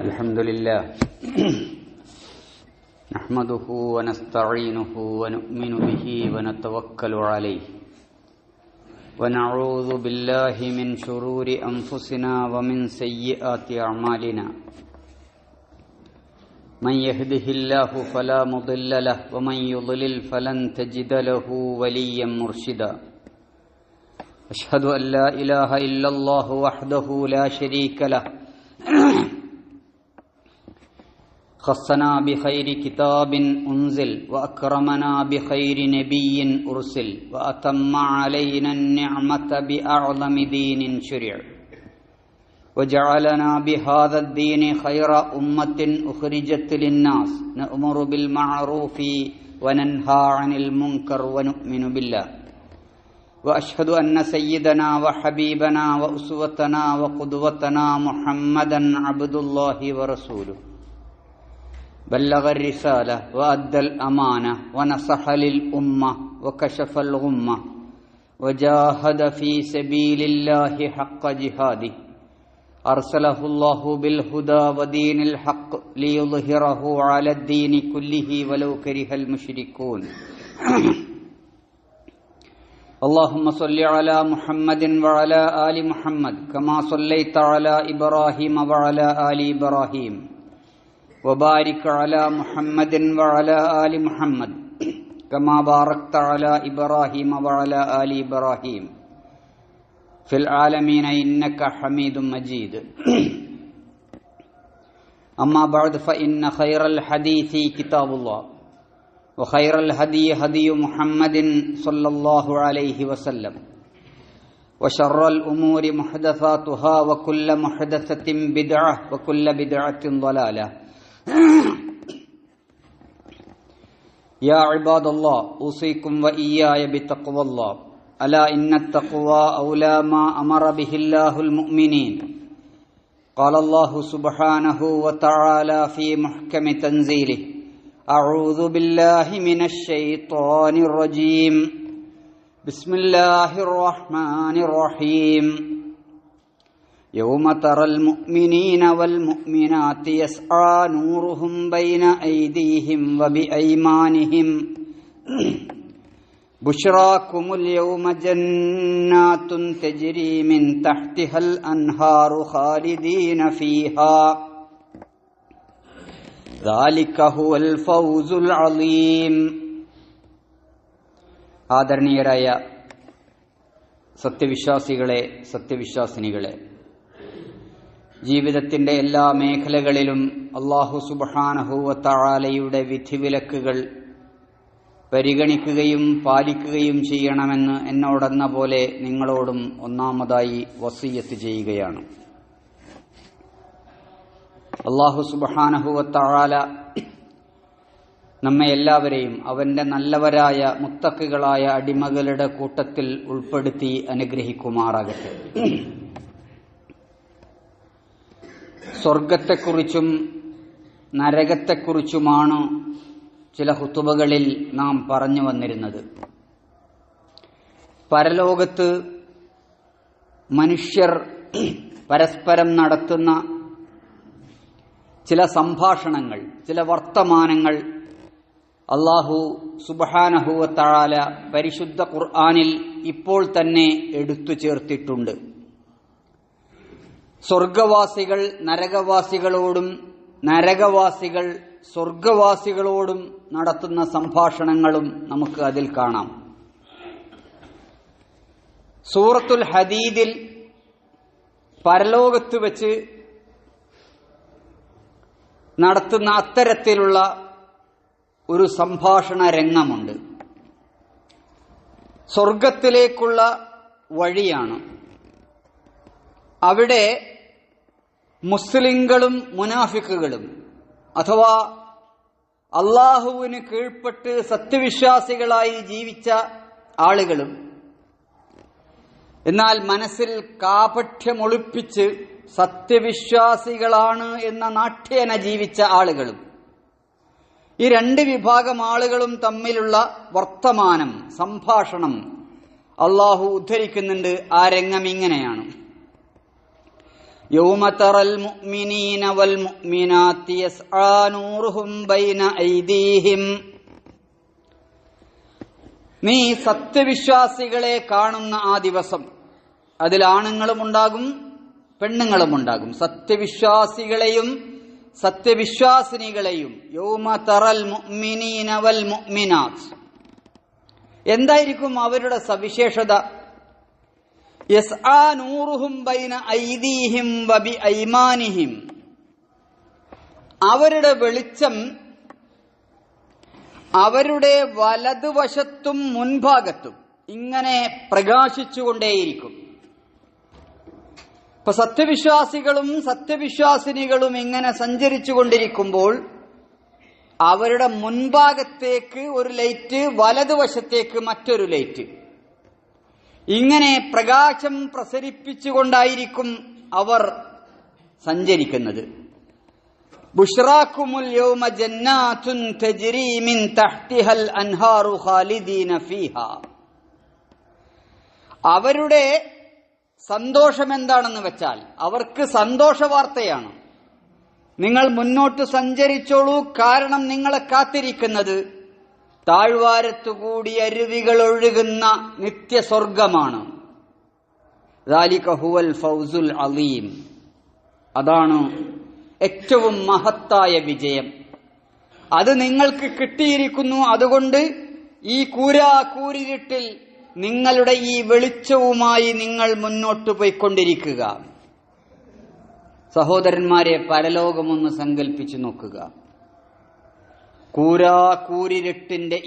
الحمد لله نحمده ونستعينه ونؤمن به ونتوكل عليه ونعوذ بالله من شرور أنفسنا ومن سيئات أعمالنا من يهده الله فلا مضل له ومن يضلل فلن تجد له وليا مرشدا أشهد أن لا إله إلا الله وحده لا شريك له خصنا بخير كتاب أنزل وأكرمنا بخير نبي أرسل وأتم علينا النعمة بأعظم دين شرع وجعلنا بهذا الدين خير أمة أخرجت للناس نأمر بالمعروف وننهى عن المنكر ونؤمن بالله وأشهد أن سيدنا وحبيبنا وأسوتنا وقدوتنا محمدا عبد الله ورسوله بلغ الرسالة وأدى الأمانة ونصح للأمة وكشف الغمة وجاهد في سبيل الله حق جهاده أرسله الله بالهدى ودين الحق ليظهره على الدين كله ولو كره المشركون اللهم صل على محمد وعلى آل محمد كما صليت على إبراهيم وعلى آل إبراهيم وبارك على محمد وعلى آل محمد كما باركت على إبراهيم وعلى آل إبراهيم في العالمين إنك حميد مجيد أما بعد فإن خير الحديث كتاب الله وخير الهدي هدي محمد صلى الله عليه وسلم وشر الأمور محدثاتها وكل محدثة بدعة وكل بدعة ضلالة يا عباد الله أوصيكم وإياي بتقوى الله ألا إن التقوى أولى ما أمر به الله المؤمنين قال الله سبحانه وتعالى في محكم تنزيله أعوذ بالله من الشيطان الرجيم بسم الله الرحمن الرحيم يوم ترى المؤمنين والمؤمنات يسعى نورهم بين أيديهم وبأيمانهم بشراكم اليوم جنات تجري من تحتها الأنهار خالدين فيها ذلك هو الفوز العظيم ആദരണീയരായ സത്യവിശ്വാസികളെ സത്യവിശ്വാസിനികളെ, ജീവിതത്തിന്റെ എല്ലാ മേഖലകളിലും അല്ലാഹു സുബ്ഹാനഹു വ തആലയുടെ വിധിവിലക്കുകൾ പരിഗണിക്കുകയും പാലിക്കുകയും ചെയ്യണമെന്ന് എന്നോടെന്ന പോലെ നിങ്ങളോടും ഒന്നാമതായി വസിയ്യത്ത് ചെയ്യുകയാണ്. അല്ലാഹു സുബ്ഹാനഹു വ തആല നമ്മെ എല്ലാവരെയും അവന്റെ നല്ലവരായ മുത്തഖികളായ അടിമകളുടെ കൂട്ടത്തിൽ ഉൾപ്പെടുത്തി അനുഗ്രഹിക്കുമാറാകട്ടെ. സ്വർഗത്തെക്കുറിച്ചും നരകത്തെക്കുറിച്ചുമാണ് ചില ഖുതുബകളിൽ നാം പറഞ്ഞു വന്നിരുന്നത്. പരലോകത്ത് മനുഷ്യർ പരസ്പരം നടത്തുന്ന ചില സംഭാഷണങ്ങൾ, ചില വർത്തമാനങ്ങൾ അല്ലാഹു സുബ്ഹാനഹു വ തആല പരിശുദ്ധ ഖുർആനിൽ ഇപ്പോൾ തന്നെ എടുത്തു ചേർത്തിട്ടുണ്ട്. സ്വർഗവാസികൾ നരകവാസികളോടും നരകവാസികൾ സ്വർഗവാസികളോടും നടത്തുന്ന സംഭാഷണങ്ങളും നമുക്ക് അതിൽ കാണാം. സൂറത്തുൽ ഹദീദിൽ പരലോകത്ത് വെച്ച് നടത്തുന്ന അത്തരത്തിലുള്ള ഒരു സംഭാഷണ രംഗമുണ്ട്. സ്വർഗത്തിലേക്കുള്ള വഴിയാണ്. അവിടെ മുസ്ലിങ്ങളും മുനാഫിക്കുകളും അഥവാ അള്ളാഹുവിന് കീഴ്പ്പെട്ട് സത്യവിശ്വാസികളായി ജീവിച്ച ആളുകളും എന്നാൽ മനസ്സിൽ കാപഠ്യമൊളിപ്പിച്ച് സത്യവിശ്വാസികളാണ് എന്ന നാട്യേന ജീവിച്ച ആളുകളും, ഈ രണ്ട് വിഭാഗം ആളുകളും തമ്മിലുള്ള വർത്തമാനം, സംഭാഷണം അള്ളാഹു ഉദ്ധരിക്കുന്നുണ്ട്. ആ രംഗം ഇങ്ങനെയാണ്: യൗമ തറൽ മുഅ്മിനീന വൽ മുഅ്മിനാത്തി യസ്ആ നൂറുഹും ബൈന ഐദീഹിം. നീ സത്യവിശ്വാസികളെ കാണുന്ന ആ ദിവസം, അതിൽ ആണുങ്ങളുമുണ്ടാകും പെണ്ണുങ്ങളുമുണ്ടാകും, സത്യവിശ്വാസികളെയും സത്യവിശ്വാസിനികളെയും. യൗമ തറൽ മുഅ്മിനീന വൽ മുഅ്മിനാത്ത്. എന്തായിരിക്കും അവരുടെ സവിശേഷത? യസ്ആ നൂറുഹും ബൈന ഐദീഹിം വബി ഐമാനിഹിം. അവരുടെ വെളിച്ചം അവരുടെ വലതുവശത്തും മുൻഭാഗത്തും ഇങ്ങനെ പ്രകാശിച്ചുകൊണ്ടേയിരിക്കും. ഇപ്പൊ സത്യവിശ്വാസികളും സത്യവിശ്വാസിനികളും ഇങ്ങനെ സഞ്ചരിച്ചു കൊണ്ടിരിക്കുമ്പോൾ അവരുടെ മുൻഭാഗത്തേക്ക് ഒരു ലൈറ്റ്, വലതുവശത്തേക്ക് മറ്റൊരു ലൈറ്റ്, ഇങ്ങനെ പ്രകാശം പ്രസരിപ്പിച്ചുകൊണ്ടായിരിക്കും അവർ സഞ്ചരിക്കുന്നത്. ബുഷ്റാക്കുമുൽ യൗമ ജന്നാത്തുൻ തജ്രി മിൻ തഹ്തിഹൽ അൻഹാറു ഖാലിദീന ഫീഹാ. അവരുടെ സന്തോഷം എന്താണെന്ന് വെച്ചാൽ അവർക്ക് സന്തോഷ വാർത്തയാണ്. നിങ്ങൾ മുന്നോട്ട് സഞ്ചരിച്ചോളൂ, കാരണം നിങ്ങളെ കാത്തിരിക്കുന്നത് താഴ്വാരത്തുകൂടി അരുവികൾ ഒഴുകുന്ന നിത്യസ്വർഗമാണ്. ദാലിക ഹുവൽ ഫൗസുൽ അലീം. അതാണ് ഏറ്റവും മഹത്തായ വിജയം. അത് നിങ്ങൾക്ക് കിട്ടിയിരിക്കുന്നു. അതുകൊണ്ട് ഈ കൂരിരുട്ടിൽ നിങ്ങളുടെ ഈ വെളിച്ചവുമായി നിങ്ങൾ മുന്നോട്ട് പോയിക്കൊണ്ടിരിക്കുക. സഹോദരന്മാരെ, പരലോകമൊന്ന് സങ്കല്പിച്ചു നോക്കുക.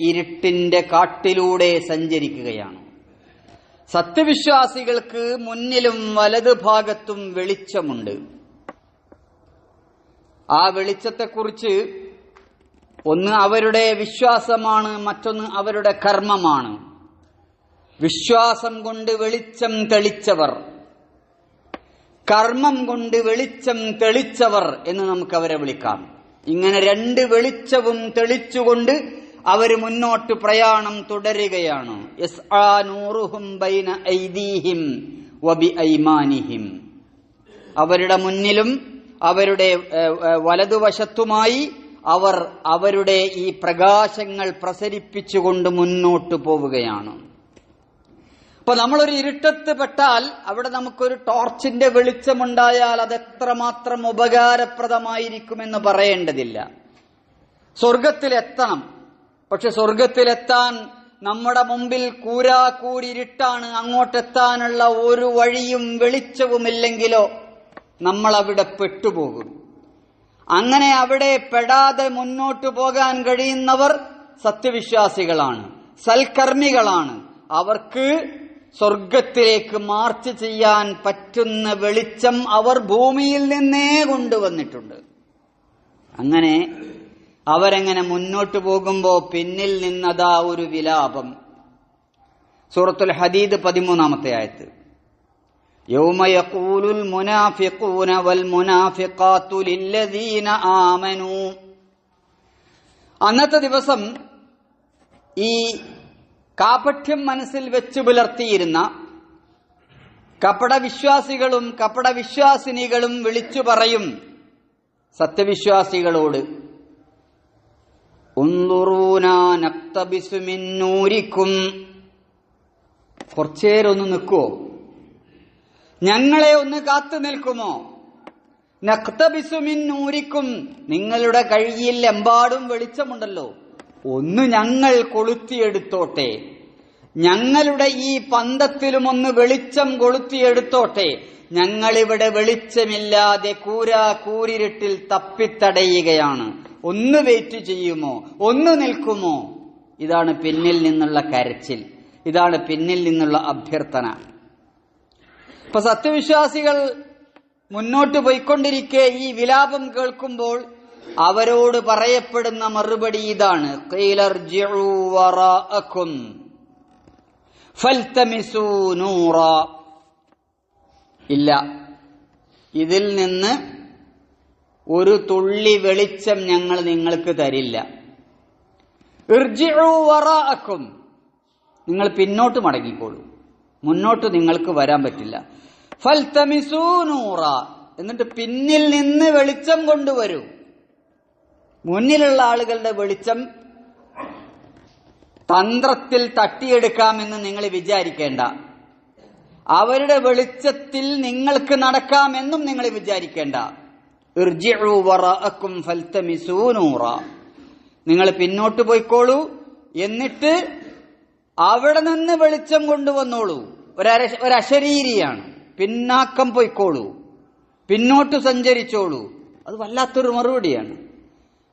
ഇരുട്ടിന്റെ കാട്ടിലൂടെ സഞ്ചരിക്കുകയാണ്. സത്യവിശ്വാസികൾക്ക് മുന്നിലും വലതുഭാഗത്തും വെളിച്ചമുണ്ട്. ആ വെളിച്ചത്തെക്കുറിച്ച് ഒന്ന് അവരുടെ വിശ്വാസമാണ്, മറ്റൊന്ന് അവരുടെ കർമ്മമാണ്. വിശ്വാസം കൊണ്ട് വെളിച്ചം തെളിച്ചവർ, കർമ്മം കൊണ്ട് വെളിച്ചം തെളിച്ചവർ എന്ന് നമുക്ക് അവരെ വിളിക്കാം. ഇങ്ങനെ രണ്ട് വെളിച്ചവും തെളിച്ചുകൊണ്ട് അവർ മുന്നോട്ട് പ്രയാണം തുടരുകയാണ്. യസ്ആ നൂറുഹും ബൈന ഐദീഹിം വബി ഐമാനിഹിം. അവരുടെ മുന്നിലും അവരുടെ വലതുവശത്തുമായി അവർ അവരുടെ ഈ പ്രകാശങ്ങൾ പ്രസരിപ്പിച്ചുകൊണ്ട് മുന്നോട്ട് പോവുകയാണ്. അപ്പൊ നമ്മളൊരു ഇരുട്ടത്ത് പെട്ടാൽ അവിടെ നമുക്കൊരു ടോർച്ചിന്റെ വെളിച്ചമുണ്ടായാൽ അത് എത്രമാത്രം ഉപകാരപ്രദമായിരിക്കുമെന്ന് പറയേണ്ടതില്ല. സ്വർഗത്തിലെത്തണം. പക്ഷെ സ്വർഗത്തിലെത്താൻ നമ്മുടെ മുമ്പിൽ കൂരിരുട്ടാണ്. അങ്ങോട്ടെത്താനുള്ള ഒരു വഴിയും വെളിച്ചവുമില്ലെങ്കിലോ നമ്മൾ അവിടെ പെട്ടുപോകും. അങ്ങനെ അവിടെ പെടാതെ മുന്നോട്ടു പോകാൻ കഴിയുന്നവർ സത്യവിശ്വാസികളാണ്, സൽക്കർമ്മികളാണ്. അവർക്ക് സ്വർഗത്തിലേക്ക് മാർച്ച് ചെയ്യാൻ പറ്റുന്ന വെളിച്ചം അവർ ഭൂമിയിൽ നിന്നേ കൊണ്ടുവന്നിട്ടുണ്ട്. അങ്ങനെ അവരെങ്ങനെ മുന്നോട്ടു പോകുമ്പോ പിന്നിൽ നിന്നതാ ഒരു വിലാപം. സൂറത്തുൽ ഹദീദ് 13-ാമത്തെ ആയത്ത്. യൗമ യഖൂലുൽ മുനാഫിഖൂന വൽ മുനാഫിഖാതു ലില്ലദീന ആമനൂ. അന്നത്തെ ദിവസം ഈ കാപഠ്യം മനസ്സിൽ വെച്ചു പുലർത്തിയിരുന്ന കപടവിശ്വാസികളും കപടവിശ്വാസിനികളും വിളിച്ചു പറയും സത്യവിശ്വാസികളോട്, ഉൻദുറൂനാ നഖ്തബിസു മിൻ നൂരിക്കും. കുറച്ചേരൊന്ന് നിൽക്കുവോ? ഞങ്ങളെ ഒന്ന് കാത്തു നിൽക്കുമോ? നഖ്തബിസു മിൻ നൂരിക്കും. നിങ്ങളുടെ കയ്യിൽ എമ്പാടും വെളിച്ചമുണ്ടല്ലോ, ഒന്ന് ഞങ്ങൾ കൊളുത്തിയെടുത്തോട്ടെ. ഞങ്ങളുടെ ഈ പന്തത്തിലും ഒന്ന് വെളിച്ചം കൊളുത്തിയെടുത്തോട്ടെ. ഞങ്ങളിവിടെ വെളിച്ചമില്ലാതെ കൂരിരുട്ടിൽ തപ്പിത്തടയുകയാണ്. ഒന്ന് വെയിറ്റ് ചെയ്യുമോ? ഒന്ന് നിൽക്കുമോ? ഇതാണ് പിന്നിൽ നിന്നുള്ള കരച്ചിൽ, ഇതാണ് പിന്നിൽ നിന്നുള്ള അഭ്യർത്ഥന. ഇപ്പൊ സത്യവിശ്വാസികൾ മുന്നോട്ട് പോയിക്കൊണ്ടിരിക്കെ ഈ വിലാപം കേൾക്കുമ്പോൾ അവരോട് പറയപ്പെടുന്ന മറുപടി ഇതാണ്: ഖീലർജിഉ വറാഅകും ഫൽതമിസൂ നൂറാ. ഇല്ല, ഇതിൽ നിന്ന് ഒരു തുള്ളി വെളിച്ചം ഞങ്ങൾ നിങ്ങൾക്ക് തരില്ല. ഇർജിഉ വറാഅകും, നിങ്ങൾ പിന്നോട്ട് മടങ്ങിക്കോളൂ, മുന്നോട്ട് നിങ്ങൾക്ക് വരാൻ പറ്റില്ല. ഫൽതമിസൂ നൂറാ, എന്നിട്ട് പിന്നിൽ നിന്ന് വെളിച്ചം കൊണ്ടുവരൂ. മുന്നിലുള്ള ആളുകളുടെ വെളിച്ചം തന്ത്രത്തിൽ തട്ടിയെടുക്കാമെന്ന് നിങ്ങൾ വിചാരിക്കേണ്ട. അവരുടെ വെളിച്ചത്തിൽ നിങ്ങൾക്ക് നടക്കാമെന്നും നിങ്ങൾ വിചാരിക്കേണ്ട. ഇർജിഉ വറഅകും ഫൽതമിസൂ നൂറ. നിങ്ങൾ പിന്നോട്ട് പോയിക്കോളൂ, എന്നിട്ട് അവിടെ നിന്ന് വെളിച്ചം കൊണ്ടുവന്നോളൂ. ഒരശരീരിയാണ്, പിന്നാക്കം പോയിക്കോളൂ, പിന്നോട്ട് സഞ്ചരിച്ചോളൂ. അത് വല്ലാത്തൊരു മറുപടിയാണ്.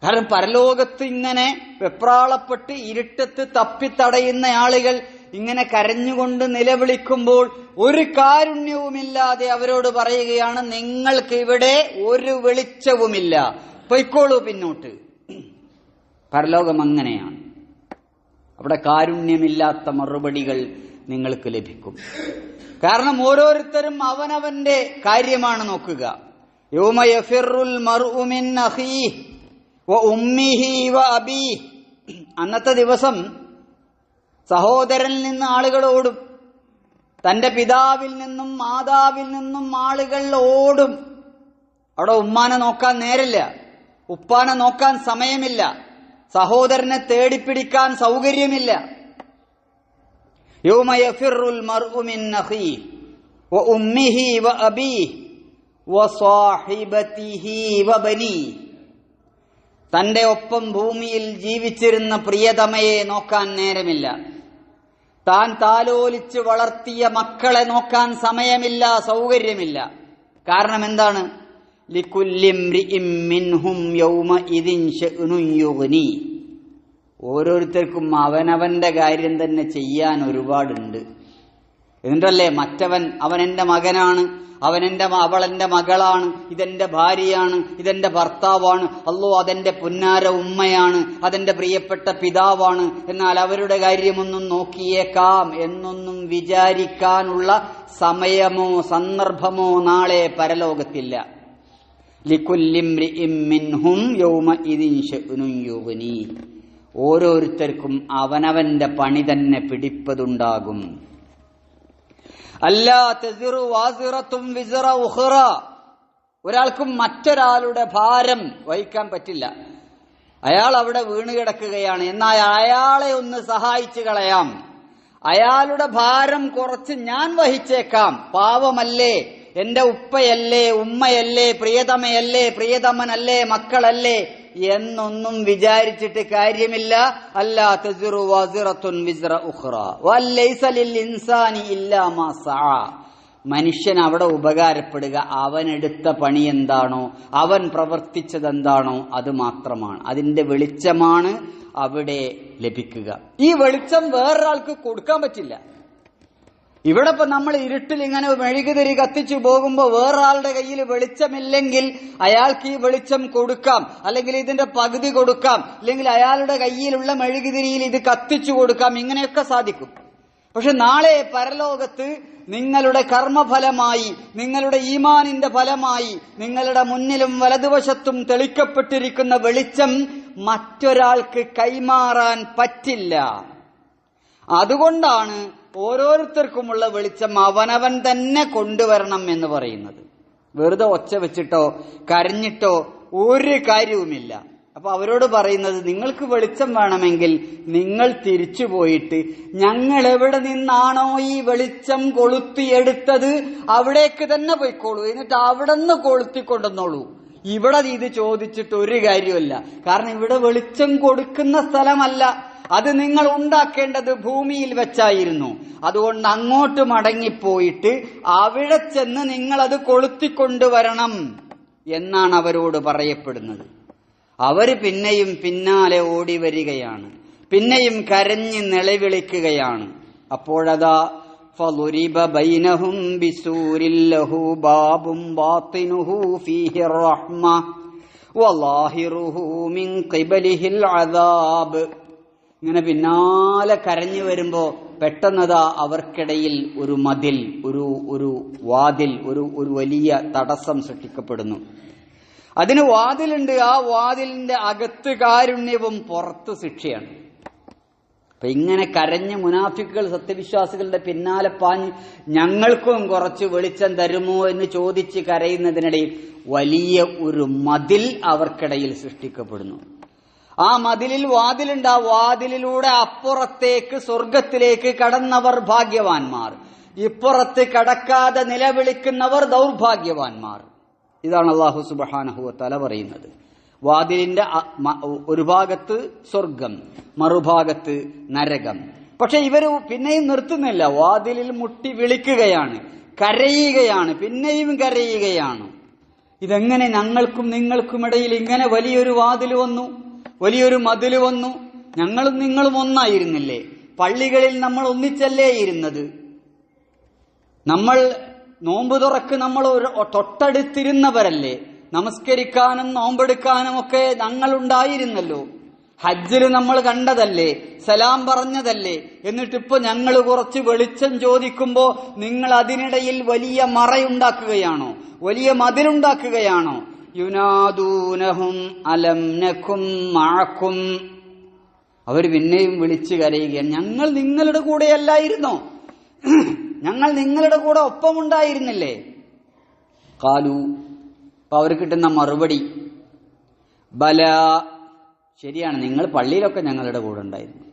കാരണം പരലോകത്ത് ഇങ്ങനെ വെപ്രാളപ്പെട്ട് ഇരുട്ടത്ത് തപ്പിത്തടയുന്ന ആളുകൾ ഇങ്ങനെ കരഞ്ഞുകൊണ്ട് നിലവിളിക്കുമ്പോൾ ഒരു കാരുണ്യവുമില്ലാതെ അവരോട് പറയുകയാണ്, നിങ്ങൾക്ക് ഇവിടെ ഒരു വെളിച്ചവുമില്ല, പൊയ്ക്കോളൂ പിന്നോട്ട്. പരലോകം അങ്ങനെയാണ്. അവിടെ കാരുണ്യമില്ലാത്ത മറുപടികൾ നിങ്ങൾക്ക് ലഭിക്കും. കാരണം ഓരോരുത്തരും അവനവന്റെ കാര്യമാണ് നോക്കുക. യൗമ യഫിറുൽ മർഉ മിൻ അഖീഹി വ ഉമ്മിഹി വ അബീഹി. അന്നത്തെ ദിവസം സഹോദരനിൽ നിന്ന് ആളുകൾ ഓടും, തന്റെ പിതാവിൽ നിന്നും മാതാവിൽ നിന്നും ആളുകൾ ഓടും. അവിടെ ഉമ്മാനെ നോക്കാൻ നേരില്ല, ഉപ്പാനെ നോക്കാൻ സമയമില്ല, സഹോദരനെ തേടിപ്പിടിക്കാൻ സൗകര്യമില്ല. യൗമ യഫിറുൽ മർഉ മിൻ അഖീഹി വ ഉമ്മിഹി വ അബീഹി വ സാഹിബതിഹി വ ബനീഹി. തന്റെ ഒപ്പം ഭൂമിയിൽ ജീവിച്ചിരുന്ന പ്രിയതമയെ നോക്കാൻ നേരമില്ല, താൻ താലോലിച്ച് വളർത്തിയ മക്കളെ നോക്കാൻ സമയമില്ല, സൗകര്യമില്ല. കാരണം എന്താണ്? ലികുല്ലി ഇംറിഇം മിൻഹും യൗമഇദിൻ ശഅ്നുൻ യുഗ്നി. ഓരോരുത്തർക്കും അവനവന്റെ കാര്യം തന്നെ ചെയ്യാൻ ഒരുപാടുണ്ട്. എന്നിട്ടല്ലേ മറ്റവൻ അവൻ എന്റെ മകനാണ്, അവൾ എന്റെ മകളാണ്, ഇതെന്റെ ഭാര്യയാണ്, ഇതെന്റെ ഭർത്താവാണ്, അല്ലോ അതെന്റെ പുന്നാര ഉമ്മയാണ്, അതെന്റെ പ്രിയപ്പെട്ട പിതാവാണ്, എന്നാൽ അവരുടെ കാര്യമൊന്നും നോക്കിയേക്കാം എന്നൊന്നും വിചാരിക്കാനുള്ള സമയമോ സന്ദർഭമോ നാളെ പരലോകത്തില്ല. ലികുല്ലി ഇംറിഇം മിൻഹും യൗമഇദിൻ ശഅ്നുൻ യുഗ്നി. ഓരോരുത്തർക്കും അവനവന്റെ പണി തന്നെ പിടിപ്പതുണ്ടാകും. അല്ലാ തസിറു വാസിറത്തും വിസ്റ ഉഖ്റ. ഒരാൾക്കും മറ്റൊരാളുടെ ഭാരം വഹിക്കാൻ പറ്റില്ല. അയാൾ അവിടെ വീണ് കിടക്കുകയാണ്, എന്നാൽ അയാളെ ഒന്ന് സഹായിച്ചു കളയാം, അയാളുടെ ഭാരം കുറച്ച് ഞാൻ വഹിച്ചേക്കാം, പാവമല്ലേ, എന്റെ ഉപ്പയല്ലേ, ഉമ്മയല്ലേ, പ്രിയതമയല്ലേ, പ്രിയതമനല്ലേ, മക്കളല്ലേ എന്നൊന്നും വിചാരിച്ചിട്ട് കാര്യമില്ല. അല്ലാ തസിറു വാസിറത്തുൻ വിസ്റ ഉഖ്റ വലൈസ ലിൽ ഇൻസാനി ഇല്ലാ മാ സഅ. മനുഷ്യൻ അവിടെ ഉപകാരപ്പെടുക അവനെടുത്ത പണി എന്താണോ, അവൻ പ്രവർത്തിച്ചതെന്താണോ അത് മാത്രമാണ്. അതിന്റെ വെളിച്ചമാണ് അവിടെ ലഭിക്കുക. ഈ വെളിച്ചം വേറൊരാൾക്ക് കൊടുക്കാൻ പറ്റില്ല. ഇവിടെ ഇപ്പൊ നമ്മൾ ഇരുട്ടിൽ ഇങ്ങനെ മെഴുകുതിരി കത്തിച്ചു പോകുമ്പോ വേറൊരാളുടെ കയ്യിൽ വെളിച്ചമില്ലെങ്കിൽ അയാൾക്ക് ഈ വെളിച്ചം കൊടുക്കാം, അല്ലെങ്കിൽ ഇതിന്റെ പകുതി കൊടുക്കാം, അല്ലെങ്കിൽ അയാളുടെ കയ്യിലുള്ള മെഴുകുതിരിയിൽ ഇത് കത്തിച്ചു കൊടുക്കാം, ഇങ്ങനെയൊക്കെ സാധിക്കും. പക്ഷെ നാളെ പരലോകത്ത് നിങ്ങളുടെ കർമ്മഫലമായി, നിങ്ങളുടെ ഈമാനിന്റെ ഫലമായി നിങ്ങളുടെ മുന്നിലും വലതുവശത്തും തെളിക്കപ്പെട്ടിരിക്കുന്ന വെളിച്ചം മറ്റൊരാൾക്ക് കൈമാറാൻ പറ്റില്ല. അതുകൊണ്ടാണ് ഓരോരുത്തർക്കുമുള്ള വെളിച്ചം അവനവൻ തന്നെ കൊണ്ടുവരണം എന്ന് പറയുന്നത്. വെറുതെ ഒച്ച വെച്ചിട്ടോ കരഞ്ഞിട്ടോ ഒരു കാര്യവുമില്ല. അപ്പൊ അവരോട് പറയുന്നത്, നിങ്ങൾക്ക് വെളിച്ചം വേണമെങ്കിൽ നിങ്ങൾ തിരിച്ചു പോയിട്ട് ഞങ്ങൾ എവിടെ നിന്നാണോ ഈ വെളിച്ചം കൊളുത്തിയെടുത്തത് അവിടേക്ക് തന്നെ പോയിക്കോളൂ, എന്നിട്ട് അവിടെ നിന്ന് കൊളുത്തിക്കൊണ്ടുവന്നോളൂ. ഇവിടെ ഇത് ചോദിച്ചിട്ട് ഒരു കാര്യമല്ല. കാരണം ഇവിടെ വെളിച്ചം കൊടുക്കുന്ന സ്ഥലമല്ല, അത് നിങ്ങൾ ഉണ്ടാക്കേണ്ടത് ഭൂമിയിൽ വെച്ചായിരുന്നു. അതുകൊണ്ട് അങ്ങോട്ട് മടങ്ങിപ്പോയിട്ട് അവിടെ ചെന്ന് നിങ്ങളത് കൊളുത്തിക്കൊണ്ടുവരണം എന്നാണ് അവരോട് പറയപ്പെടുന്നത്. അവര് പിന്നെയും പിന്നാലെ ഓടി വരികയാണ്, പിന്നെയും കരഞ്ഞ് നിലവിളിക്കുകയാണ്. അപ്പോഴതാ ഫളുരിബ ബൈനഹും ബിസൂരിൻ ലഹു ബാബും ബാത്തിനുഹു ഫീഹി റഹ്മ വലാഹിറുഹു മിൻ ഖിബലിഹിൽ അദാബ്. ഇങ്ങനെ പിന്നാലെ കരഞ്ഞു വരുമ്പോ പെട്ടെന്നതാ അവർക്കിടയിൽ ഒരു മതിൽ, ഒരു വാതിൽ, ഒരു വലിയ തടസ്സം സൃഷ്ടിക്കപ്പെടുന്നു. അതിന് വാതിലുണ്ട്. ആ വാതിലിന്റെ അകത്ത് കാരുണ്യവും പുറത്ത് ശിക്ഷയാണ്. അപ്പൊ ഇങ്ങനെ കരഞ്ഞ് മുനാഫിക്കുകൾ സത്യവിശ്വാസികളുടെ പിന്നാലെ പാഞ്ഞ് ഞങ്ങൾക്കും കുറച്ച് വെളിച്ചം തരുമോ എന്ന് ചോദിച്ച് കരയുന്നതിനിടയിൽ വലിയ ഒരു മതിൽ അവർക്കിടയിൽ സൃഷ്ടിക്കപ്പെടുന്നു. ആ മതിലിൽ വാതിലുണ്ട്. ആ വാതിലിലൂടെ അപ്പുറത്തേക്ക് സ്വർഗത്തിലേക്ക് കടന്നവർ ഭാഗ്യവാന്മാർ, ഇപ്പുറത്ത് കടക്കാതെ നിലവിളിക്കുന്നവർ ദൗർഭാഗ്യവാന്മാർ. ഇതാണ് അല്ലാഹു സുബ്ഹാനഹു വ തആല പറയുന്നത്. വാതിലിന്റെ ഒരു ഭാഗത്ത് സ്വർഗം, മറുഭാഗത്ത് നരകം. പക്ഷെ ഇവര് പിന്നെയും നിർത്തുന്നില്ല. വാതിലിൽ മുട്ടി വിളിക്കുകയാണ്, കരയുകയാണ്, പിന്നെയും കരയുകയാണ്. ഇതെങ്ങനെ ഞങ്ങൾക്കും നിങ്ങൾക്കും ഇടയിൽ ഇങ്ങനെ വലിയൊരു വാതിൽ വന്നു, വലിയൊരു മതിൽ വന്നു? ഞങ്ങളും നിങ്ങളും ഒന്നായിരുന്നില്ലേ? പള്ളികളിൽ നമ്മൾ ഒന്നിച്ചല്ലേ ഇരുന്നത്? നമ്മൾ നോമ്പ് തുറക്ക് നമ്മൾ തൊട്ടടുത്തിരുന്നവരല്ലേ? നമസ്കരിക്കാനും നോമ്പെടുക്കാനും ഒക്കെ ഞങ്ങളുണ്ടായിരുന്നല്ലോ. ഹജ്ജിൽ നമ്മൾ കണ്ടതല്ലേ, സലാം പറഞ്ഞതല്ലേ? എന്നിട്ടിപ്പോ ഞങ്ങൾ കുറച്ച് വെളിച്ചം ചോദിക്കുമ്പോ നിങ്ങൾ അതിനിടയിൽ വലിയ മറയുണ്ടാക്കുകയാണോ, വലിയ മതിലുണ്ടാക്കുകയാണോ? യുനാദൂനഹും അലം നകും മഅകും. അവർ പിന്നെയും വിളിച്ചു കരയുകയാണ്, ഞങ്ങൾ നിങ്ങളുടെ കൂടെയല്ലായിരുന്നോ? ഞങ്ങൾ നിങ്ങളുടെ കൂടെ ഒപ്പമുണ്ടായിരുന്നില്ലേ? ഖാലു, അവർ കിട്ടുന്ന മറുപടി ബല, ശരിയാണ്, നിങ്ങൾ പള്ളിയിലൊക്കെ ഞങ്ങളുടെ കൂടെ ഉണ്ടായിരുന്നു,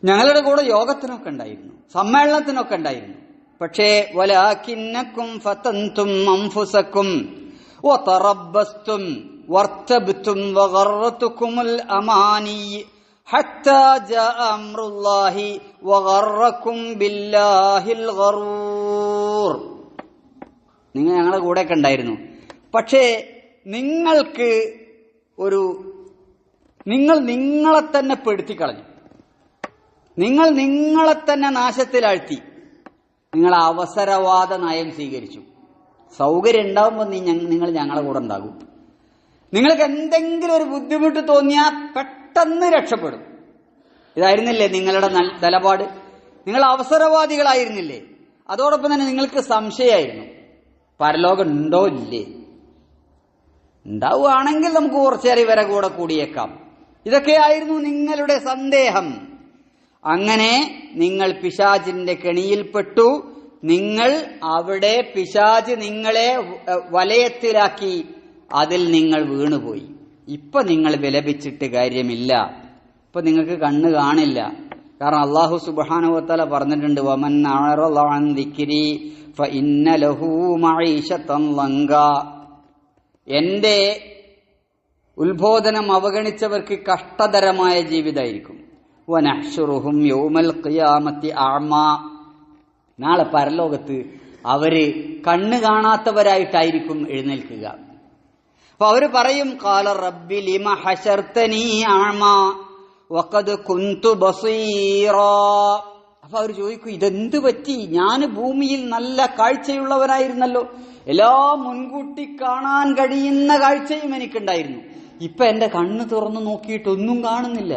ഞങ്ങളുടെ കൂടെ യോഗത്തിനൊക്കെ ഉണ്ടായിരുന്നു, സമ്മേളനത്തിനൊക്കെ ഉണ്ടായിരുന്നു. പക്ഷേ വലാകിന്നകും ഫതൻതും അൻഫുസകും വതറബ്ബസ്തും വർതബ്തും വഗറതുകുമുൽ അമാനി ഹത്താ ജാ അംറുല്ലാഹി വഗറകും ബില്ലാഹിൽ ഗറൂർ. നിങ്ങൾ ഞങ്ങളുടെ കൂടെയൊക്കെ ഉണ്ടായിരുന്നു, പക്ഷേ നിങ്ങൾക്ക് നിങ്ങൾ നിങ്ങളെ തന്നെ പെടുത്തിക്കളഞ്ഞു, നിങ്ങൾ നിങ്ങളെ തന്നെ നാശത്തിലാഴ്ത്തി. നിങ്ങൾ അവസരവാദ നയം സ്വീകരിച്ചു. സൗകര്യം ഉണ്ടാവുമ്പോൾ നിങ്ങൾ ഞങ്ങളുടെ കൂടെ ഉണ്ടാകും. നിങ്ങൾക്ക് എന്തെങ്കിലും ഒരു ബുദ്ധിമുട്ട് തോന്നിയാൽ പെട്ടെന്ന് രക്ഷപ്പെടും. ഇതായിരുന്നില്ലേ നിങ്ങളുടെ നിലപാട്? നിങ്ങൾ അവസരവാദികളായിരുന്നില്ലേ? അതോടൊപ്പം തന്നെ നിങ്ങൾക്ക് സംശയമായിരുന്നു, പരലോകം ഉണ്ടോ ഇല്ലേ? ഉണ്ടാവുകയാണെങ്കിൽ നമുക്ക് കുറച്ചേറെ ഇവരെ കൂടെ കൂടിയേക്കാം. ഇതൊക്കെയായിരുന്നു നിങ്ങളുടെ സന്ദേഹം. അങ്ങനെ നിങ്ങൾ പിശാചിന്റെ കെണിയിൽപ്പെട്ടു. നിങ്ങൾ അവിടെ പിശാച് നിങ്ങളെ വലയത്തിലാക്കി, അതിൽ നിങ്ങൾ വീണുപോയി. ഇപ്പൊ നിങ്ങൾ വിലപിച്ചിട്ട് കാര്യമില്ല, ഇപ്പൊ നിങ്ങൾക്ക് കണ്ണ് കാണില്ല. കാരണം അല്ലാഹു സുബ്ഹാനഹു വ തആല പറഞ്ഞിട്ടുണ്ട്, വമൻ അഅറള അൻ ദിക്രി ഫഇന്ന ലഹു മഈശതൻ ലങ്കാ. എന്റെ ഉത്ബോധനം അവഗണിച്ചവർക്ക് കഷ്ടതരമായ ജീവിതമായിരിക്കും. വനഹ്ശുറുഹും യൗമൽ ഖിയാമത്തി അഅമാ. നാളെ പരലോകത്ത് അവര് കണ്ണ് കാണാത്തവരായിട്ടായിരിക്കും എഴുന്നേൽക്കുക. അപ്പൊ അവര് പറയും, ഖാല റബ്ബി ലിമ ഹശർതനീ അഅമാ വഖദ് കുന്തു ബസീറാ. അപ്പൊ അവര് ചോദിക്കും, ഇതെന്ത് പറ്റി? ഞാൻ ഭൂമിയിൽ നല്ല കാഴ്ചയുള്ളവനായിരുന്നല്ലോ, എല്ലാം മുൻകൂട്ടി കാണാൻ കഴിയുന്ന കാഴ്ചയും എനിക്കുണ്ടായിരുന്നു. ഇപ്പൊ എന്റെ കണ്ണ് തുറന്നു നോക്കിയിട്ടൊന്നും കാണുന്നില്ല.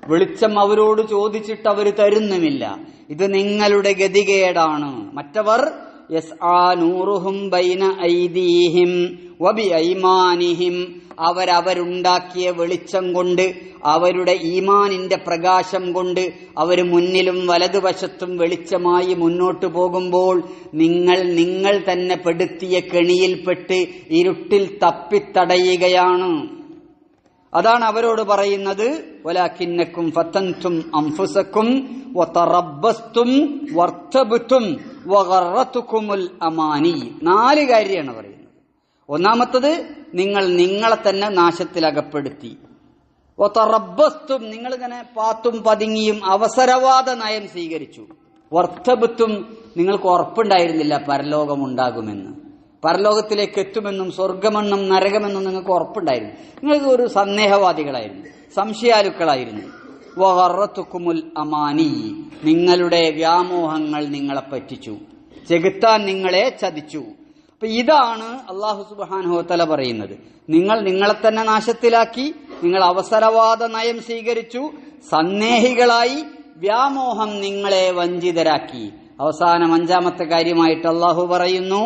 വെളിച്ചം അവരോട് ചോദിച്ചിട്ട് അവര് തരുന്നുമില്ല. ഇത് നിങ്ങളുടെ ഗതികേടാണ്. മറ്റവർ യസ്ആ നൂറുഹും ബൈന ഐദീഹിം വബിഐമാനിഹിം. അവരുണ്ടാക്കിയ വെളിച്ചം കൊണ്ട്, അവരുടെ ഈമാനിന്റെ പ്രകാശം കൊണ്ട് അവർ മുന്നിലും വലതുവശത്തും വെളിച്ചമായി മുന്നോട്ടു പോകുമ്പോൾ നിങ്ങൾ തന്നെ പെടുത്തിയ കെണിയിൽപ്പെട്ട് ഇരുട്ടിൽ തപ്പിത്തടയുകയാണ്. അതാണ് അവരോട് പറയുന്നത്, വലാകിന്നകും ഫതൻതും അൻഫുസകും വതറബ്ബസ്തും വർതബ്തും വഗറതുകുമുൽ അമാനി. 4 കാര്യമാണ് പറയുന്നത്. ഒന്നാമത്തത്, നിങ്ങൾ നിങ്ങളെ തന്നെ നാശത്തിലകപ്പെടുത്തി. വതറബ്ബസ്തും, നിങ്ങളിങ്ങനെ പാത്തും പതുങ്ങിയും അവസരവാദ നയം സ്വീകരിച്ചു. വർതബ്തും, നിങ്ങൾക്ക് ഉറപ്പുണ്ടായിരുന്നില്ല പരലോകമുണ്ടാകുമെന്ന്, പരലോകത്തിലേക്ക് എത്തുമെന്നും സ്വർഗമെന്നും നരകമെന്നും നിങ്ങൾക്ക് ഉറപ്പുണ്ടായിരുന്നു. നിങ്ങൾക്ക് ഒരു സന്ദേഹവാദികളായിരുന്നു, സംശയാലുക്കളായിരുന്നു. വഗറതുകുമുൽ അമാനി, നിങ്ങളുടെ വ്യാമോഹങ്ങൾ നിങ്ങളെ പറ്റിച്ചു, ചെകുത്താൻ നിങ്ങളെ ചതിച്ചു. അപ്പൊ ഇതാണ് അല്ലാഹു സുബ്ഹാനഹു വ തആല പറയുന്നത്. നിങ്ങൾ നിങ്ങളെ തന്നെ നാശത്തിലാക്കി, നിങ്ങൾ അവസരവാദ നയം സ്വീകരിച്ചു, സന്ദേഹികളായി, വ്യാമോഹം നിങ്ങളെ വഞ്ചിതരാക്കി. അവസാനം 5-ാമത്തെ കാര്യമായിട്ട് അല്ലാഹു പറയുന്നു,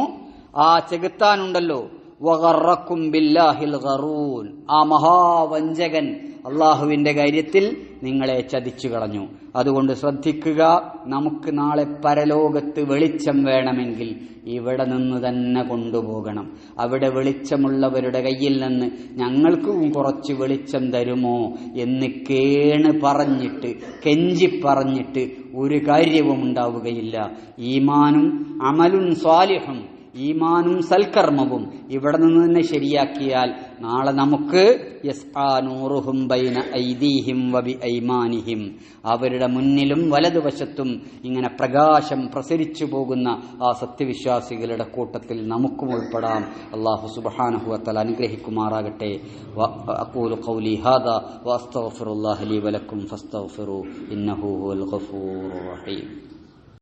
ആ ചെകുത്താനുണ്ടല്ലോ, വഗറക്കും ബില്ലാഹിൽ ഗറൂർ, ആ മഹാവഞ്ചകൻ അള്ളാഹുവിന്റെ കാര്യത്തിൽ നിങ്ങളെ ചതിച്ചു കളഞ്ഞു. അതുകൊണ്ട് ശ്രദ്ധിക്കുക, നമുക്ക് നാളെ പരലോകത്ത് വെളിച്ചം വേണമെങ്കിൽ ഇവിടെ നിന്ന് തന്നെ കൊണ്ടുപോകണം. അവിടെ വെളിച്ചമുള്ളവരുടെ കയ്യിൽ നിന്ന് ഞങ്ങൾക്കും കുറച്ച് വെളിച്ചം തരുമോ എന്ന് പറഞ്ഞിട്ട് കെഞ്ചി പറഞ്ഞിട്ട് ഒരു കാര്യവും ഉണ്ടാവുകയില്ല. ഈമാനും അമലുൻ സ്വാലിഹും, ഈമാനും സൽക്കർമ്മവും ഇവിടെ നിന്ന് തന്നെ ശരിയാക്കിയാൽ നാളെ നമുക്ക് യസ്ആ നൂറുഹും ബൈന ഐദീഹിം വബി ഐമാനിഹിം, അവരുടെ മുന്നിലും വലതുവശത്തും ഇങ്ങനെ പ്രകാശം പ്രസരിച്ചു പോകുന്ന ആ സത്യവിശ്വാസികളുടെ കൂട്ടത്തിൽ നമുക്കും ഉൾപ്പെടാം. അല്ലാഹു സുബ്ഹാനഹു വ തആല അനുഗ്രഹിക്കുമാറാകട്ടെ. അഖൂലു ഖൗലി ഹാദാ വഅസ്തഗ്ഫിറുല്ലാഹ ലീ വലക്കും ഫസ്തഗ്ഫിറൂ ഇന്നഹു ഹുവൽ ഗഫൂറുർ റഹീം.